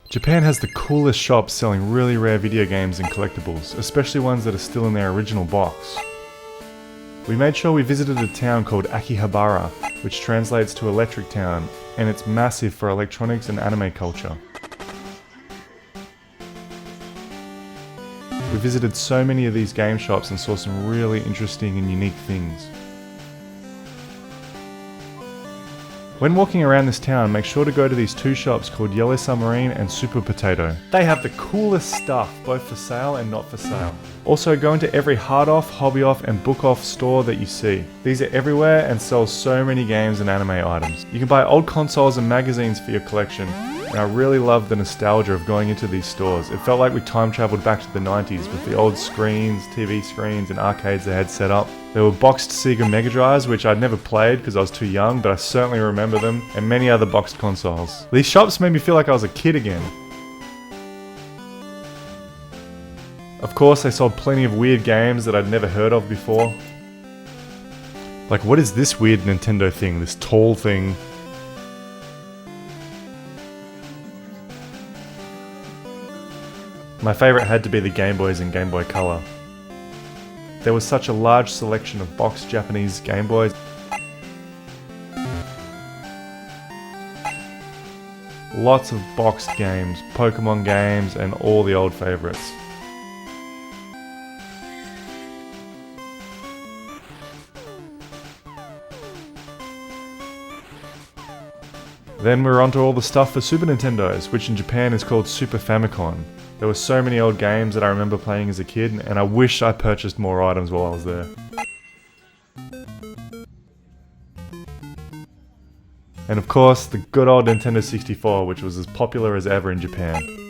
Japan has the coolest shops selling really rare video games and collectibles, especially ones that are still in their original box. We made sure we visited a town called Akihabara, which translates to Electric Town, and it's massive for electronics and anime culture. We visited so many of these game shops and saw some really interesting and unique things. When walking around this town, make sure to go to these two shops called Yellow Submarine and Super Potato. They have the coolest stuff, both for sale and not for sale. Also, go into every hard off, hobby off and book off store that you see. These are everywhere and sell so many games and anime items. You can buy old consoles and magazines for your collection, and I really love the nostalgia of going into these stores. It felt like we time traveled back to the 90s with the old screens, TV screens and arcades they had set up. There were boxed Sega Mega Drives, which I'd never played because I was too young, but I certainly remember them, and many other boxed consoles. These shops made me feel like I was a kid again. Of course, they sold plenty of weird games that I'd never heard of before. Like, what is this weird Nintendo thing, this tall thing? My favourite had to be the Game Boys and Game Boy Color. There was such a large selection of boxed Japanese Game Boys. Lots of boxed games, Pokemon games, and all the old favourites. Then we were onto all the stuff for Super Nintendos, which in Japan is called Super Famicom. There were so many old games that I remember playing as a kid, and I wish I purchased more items while I was there. And of course, the good old Nintendo 64, which was as popular as ever in Japan.